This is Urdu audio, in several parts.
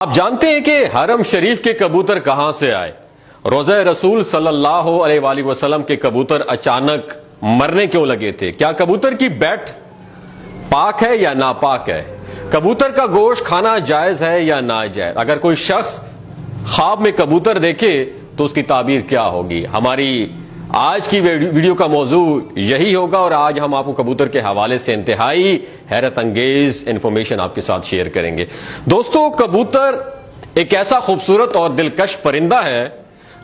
آپ جانتے ہیں کہ حرم شریف کے کبوتر کہاں سے آئے؟ روضہ رسول صلی اللہ علیہ وآلہ وسلم کے کبوتر اچانک مرنے کیوں لگے تھے؟ کیا کبوتر کی بیٹ پاک ہے یا ناپاک ہے؟ کبوتر کا گوشت کھانا جائز ہے یا ناجائز؟ اگر کوئی شخص خواب میں کبوتر دیکھے تو اس کی تعبیر کیا ہوگی؟ ہماری آج کی ویڈیو کا موضوع یہی ہوگا اور آج ہم آپ کو کبوتر کے حوالے سے انتہائی حیرت انگیز انفارمیشن آپ کے ساتھ شیئر کریں گے۔ دوستو، کبوتر ایک ایسا خوبصورت اور دلکش پرندہ ہے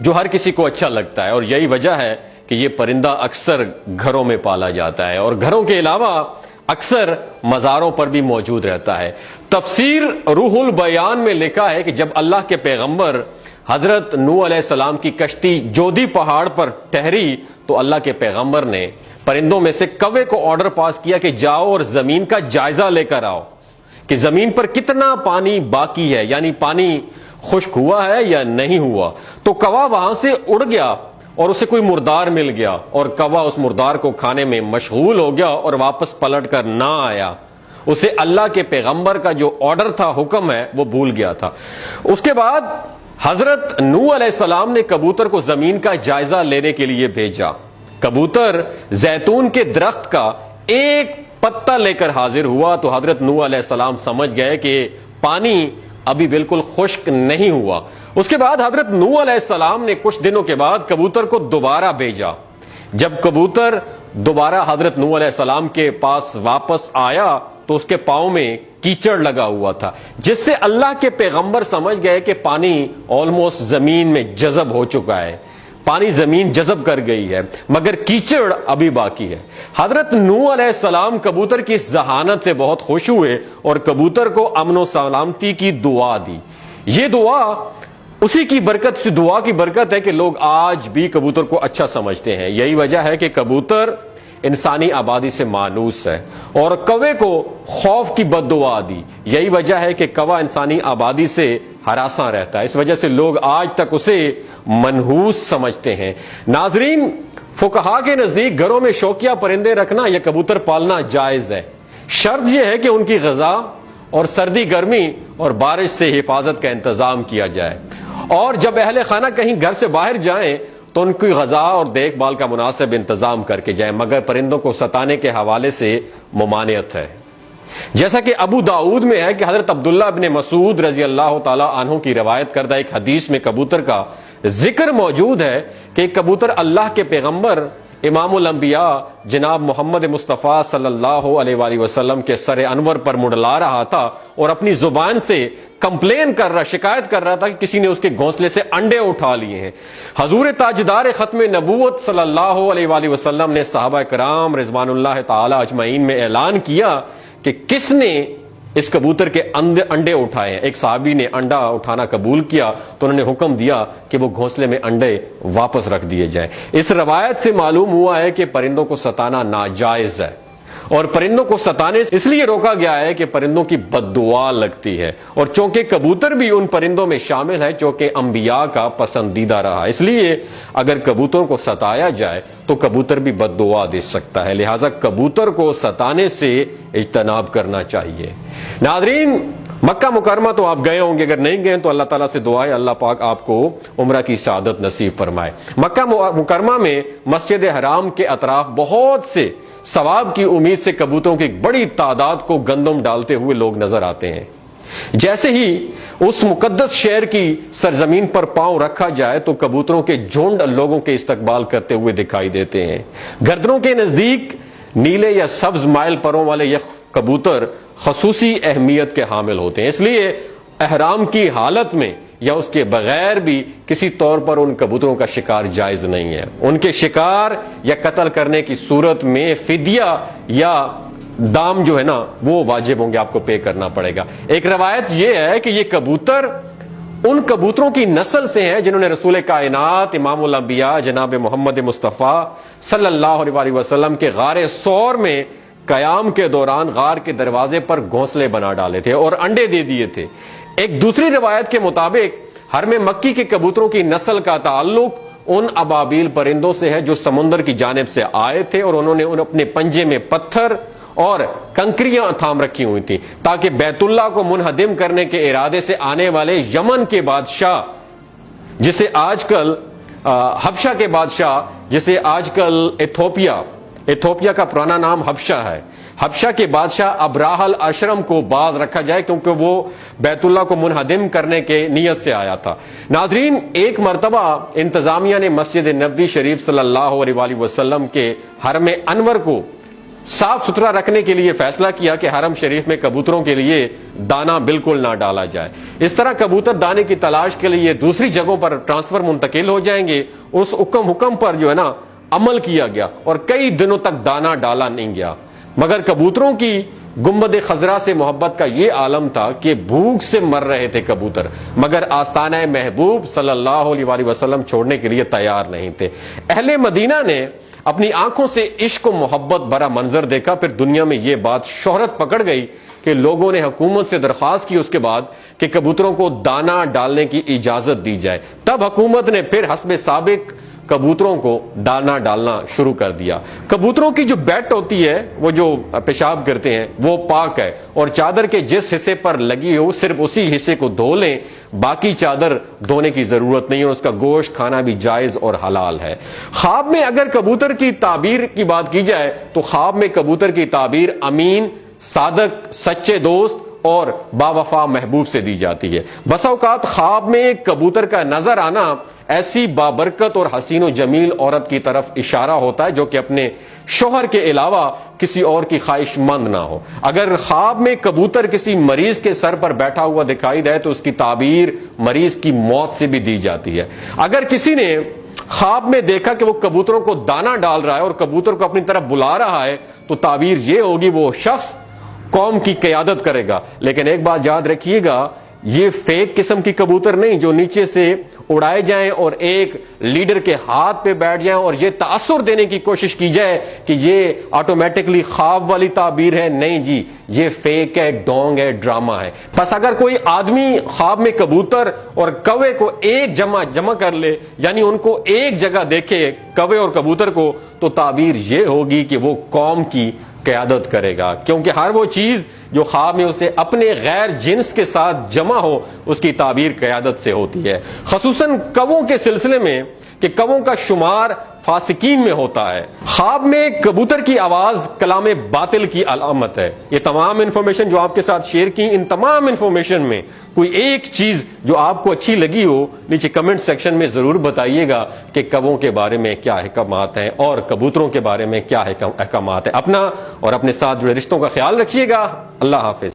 جو ہر کسی کو اچھا لگتا ہے، اور یہی وجہ ہے کہ یہ پرندہ اکثر گھروں میں پالا جاتا ہے اور گھروں کے علاوہ اکثر مزاروں پر بھی موجود رہتا ہے۔ تفسیر روح البیان میں لکھا ہے کہ جب اللہ کے پیغمبر حضرت نوح علیہ السلام کی کشتی جودی پہاڑ پر ٹھہری تو اللہ کے پیغمبر نے پرندوں میں سے کوے کو آرڈر پاس کیا کہ جاؤ اور زمین کا جائزہ لے کر آؤ کہ زمین پر کتنا پانی باقی ہے، یعنی پانی خشک ہوا ہے یا نہیں ہوا۔ تو کوا وہاں سے اڑ گیا اور اسے کوئی مردار مل گیا اور کوا اس مردار کو کھانے میں مشغول ہو گیا اور واپس پلٹ کر نہ آیا۔ اسے اللہ کے پیغمبر کا جو آرڈر تھا، حکم ہے، وہ بھول گیا تھا۔ اس کے بعد حضرت نوح علیہ السلام نے کبوتر کو زمین کا جائزہ لینے کے لیے بھیجا۔ کبوتر زیتون کے درخت کا ایک پتا لے کر حاضر ہوا تو حضرت نوح علیہ السلام سمجھ گئے کہ پانی ابھی بالکل خشک نہیں ہوا۔ اس کے بعد حضرت نوح علیہ السلام نے کچھ دنوں کے بعد کبوتر کو دوبارہ بھیجا۔ جب کبوتر دوبارہ حضرت نوح علیہ السلام کے پاس واپس آیا تو اس کے پاؤں میں کیچڑ لگا ہوا تھا، جس سے اللہ کے پیغمبر سمجھ گئے کہ پانی آلموسٹ زمین میں جذب ہو چکا ہے، پانی زمین جذب کر گئی ہے، مگر کیچڑ ابھی باقی ہے۔ حضرت نوح علیہ السلام کبوتر کی اس ذہانت سے بہت خوش ہوئے اور کبوتر کو امن و سلامتی کی دعا دی۔ یہ دعا اسی کی برکت، دعا کی برکت ہے کہ لوگ آج بھی کبوتر کو اچھا سمجھتے ہیں۔ یہی وجہ ہے کہ کبوتر انسانی آبادی سے مانوس ہے اور کوے کو خوف کی بد دعا دی۔ یہی وجہ ہے کہ کوا انسانی آبادی سے ہراساں رہتا ہے، اس وجہ سے لوگ آج تک اسے منحوس سمجھتے ہیں۔ ناظرین، فقہا کے نزدیک گھروں میں شوقیہ پرندے رکھنا یا کبوتر پالنا جائز ہے، شرط یہ ہے کہ ان کی غذا اور سردی گرمی اور بارش سے حفاظت کا انتظام کیا جائے، اور جب اہل خانہ کہیں گھر سے باہر جائیں تو ان کی غذا اور دیکھ بھال کا مناسب انتظام کر کے جائیں، مگر پرندوں کو ستانے کے حوالے سے ممانعت ہے۔ جیسا کہ ابو داؤد میں ہے کہ حضرت عبداللہ ابن مسعود رضی اللہ تعالی عنہ کی روایت کردہ ایک حدیث میں کبوتر کا ذکر موجود ہے کہ ایک کبوتر اللہ کے پیغمبر امام الانبیاء جناب محمد مصطفیٰ صلی اللہ علیہ وآلہ وسلم کے سر انور پر منڈلا رہا تھا اور اپنی زبان سے کمپلین کر رہا، شکایت کر رہا تھا کہ کسی نے اس کے گھونسلے سے انڈے اٹھا لیے ہیں۔ حضور تاجدار ختم نبوت صلی اللہ علیہ وآلہ وسلم نے صحابہ کرام رضوان اللہ تعالی اجمعین میں اعلان کیا کہ کس نے اس کبوتر کے انڈے اٹھائے ہیں۔ ایک صحابی نے انڈا اٹھانا قبول کیا تو انہوں نے حکم دیا کہ وہ گھونسلے میں انڈے واپس رکھ دیے جائیں۔ اس روایت سے معلوم ہوا ہے کہ پرندوں کو ستانا ناجائز ہے، اور پرندوں کو ستانے سے اس لیے روکا گیا ہے کہ پرندوں کی بد دعا لگتی ہے، اور چونکہ کبوتر بھی ان پرندوں میں شامل ہے چونکہ انبیاء کا پسندیدہ رہا، اس لیے اگر کبوتروں کو ستایا جائے تو کبوتر بھی بد دعا دے سکتا ہے، لہٰذا کبوتر کو ستانے سے اجتناب کرنا چاہیے۔ ناظرین، مکہ مکرمہ تو آپ گئے ہوں گے، اگر نہیں گئے تو اللہ تعالیٰ سے دعا ہے اللہ پاک آپ کو عمرہ کی سعادت نصیب فرمائے۔ مکہ مکرمہ میں مسجد حرام کے اطراف بہت سے ثواب کی امید سے کبوتروں کی ایک بڑی تعداد کو گندم ڈالتے ہوئے لوگ نظر آتے ہیں۔ جیسے ہی اس مقدس شہر کی سرزمین پر پاؤں رکھا جائے تو کبوتروں کے جھنڈ لوگوں کے استقبال کرتے ہوئے دکھائی دیتے ہیں۔ گردنوں کے نزدیک نیلے یا سبز مائل پروں والے یہ کبوتر خصوصی اہمیت کے حامل ہوتے ہیں، اس لیے احرام کی حالت میں یا اس کے بغیر بھی کسی طور پر ان کبوتروں کا شکار جائز نہیں ہے۔ ان کے شکار یا قتل کرنے کی صورت میں فدیہ یا دام جو ہے نا وہ واجب ہوں گے، آپ کو پے کرنا پڑے گا۔ ایک روایت یہ ہے کہ یہ کبوتر ان کبوتروں کی نسل سے ہیں جنہوں نے رسول کائنات امام الانبیاء جناب محمد مصطفیٰ صلی اللہ علیہ وسلم کے غار ثور میں قیام کے دوران غار کے دروازے پر گھونسلے بنا ڈالے تھے اور انڈے دے دیے تھے۔ ایک دوسری روایت کے مطابق حرم مکی کے کبوتروں کی نسل کا تعلق ان ابابیل پرندوں سے ہے جو سمندر کی جانب سے آئے تھے اور انہوں نے اپنے پنجے میں پتھر اور کنکریاں تھام رکھی ہوئی تھیں تاکہ بیت اللہ کو منہدم کرنے کے ارادے سے آنے والے یمن کے بادشاہ، جسے آج کل حبشہ کے بادشاہ، جسے آج کل ایتھوپیا کا پرانا نام حبشہ ہے، حبشہ کے بادشاہ ابراہ الاشرم کو باز رکھا جائے کیونکہ وہ بیت اللہ کو منہدم کرنے کے نیت سے آیا تھا۔ ناظرین، ایک مرتبہ انتظامیہ نے مسجد نبوی شریف صلی اللہ علیہ وآلہ وسلم کے حرم انور کو صاف ستھرا رکھنے کے لیے فیصلہ کیا کہ حرم شریف میں کبوتروں کے لیے دانہ بالکل نہ ڈالا جائے۔ اس طرح کبوتر دانے کی تلاش کے لیے دوسری جگہوں پر ٹرانسفر منتقل ہو جائیں گے۔ اس حکم پر جو ہے نا عمل کیا گیا اور کئی دنوں تک دانہ ڈالا نہیں گیا، مگر کبوتروں کی گنبد خضرا سے محبت کا یہ عالم تھا کہ بھوک سے مر رہے تھے کبوتر، مگر آستانہ محبوب صلی اللہ علیہ وآلہ وسلم چھوڑنے کے لیے تیار نہیں تھے۔ اہل مدینہ نے اپنی آنکھوں سے عشق و محبت بھرا منظر دیکھا، پھر دنیا میں یہ بات شہرت پکڑ گئی کہ لوگوں نے حکومت سے درخواست کی اس کے بعد کہ کبوتروں کو دانہ ڈالنے کی اجازت دی جائے۔ تب حکومت نے پھر حسب سابق کبوتروں کو دانہ ڈالنا شروع کر دیا۔ کبوتروں کی جو بیٹ ہوتی ہے، وہ جو پیشاب کرتے ہیں، وہ پاک ہے، اور چادر کے جس حصے پر لگی ہو صرف اسی حصے کو دھو لیں، باقی چادر دھونے کی ضرورت نہیں ہے، اس کا گوشت کھانا بھی جائز اور حلال ہے۔ خواب میں اگر کبوتر کی تعبیر کی بات کی جائے تو خواب میں کبوتر کی تعبیر امین، صادق، سچے دوست اور باوفا محبوب سے دی جاتی ہے۔ بسا اوقات خواب میں کبوتر کا نظر آنا ایسی بابرکت اور حسین و جمیل عورت کی طرف اشارہ ہوتا ہے جو کہ اپنے شوہر کے علاوہ کسی اور کی خواہش مند نہ ہو۔ اگر خواب میں کبوتر کسی مریض کے سر پر بیٹھا ہوا دکھائی دے تو اس کی تعبیر مریض کی موت سے بھی دی جاتی ہے۔ اگر کسی نے خواب میں دیکھا کہ وہ کبوتروں کو دانہ ڈال رہا ہے اور کبوتر کو اپنی طرف بلا رہا ہے تو تعبیر یہ ہوگی وہ شخص قوم کی قیادت کرے گا۔ لیکن ایک بات یاد رکھیے گا، یہ فیک قسم کی کبوتر نہیں جو نیچے سے اڑائے جائیں اور ایک لیڈر کے ہاتھ پہ بیٹھ جائیں اور یہ تاثر دینے کی کوشش کی جائے کہ یہ آٹومیٹکلی خواب والی تعبیر ہے۔ نہیں جی، یہ فیک ہے، ڈونگ ہے، ڈرامہ ہے۔ بس اگر کوئی آدمی خواب میں کبوتر اور کوے کو ایک جمع کر لے، یعنی ان کو ایک جگہ دیکھے، کوے اور کبوتر کو، تو تعبیر یہ ہوگی کہ وہ قوم کی قیادت کرے گا، کیونکہ ہر وہ چیز جو خواب میں اسے اپنے غیر جنس کے ساتھ جمع ہو اس کی تعبیر قیادت سے ہوتی ہے، خصوصاً کووں کے سلسلے میں کہ کووں کا شمار فاسقین میں ہوتا ہے۔ خواب میں کبوتر کی آواز کلام باطل کی علامت ہے۔ یہ تمام انفارمیشن جو آپ کے ساتھ شیئر کی، ان تمام انفارمیشن میں کوئی ایک چیز جو آپ کو اچھی لگی ہو نیچے کمنٹ سیکشن میں ضرور بتائیے گا کہ کووں کے بارے میں کیا احکامات ہیں اور کبوتروں کے بارے میں کیا احکامات ہیں۔ اپنا اور اپنے ساتھ جڑے رشتوں کا خیال رکھیے گا۔ اللہ حافظ۔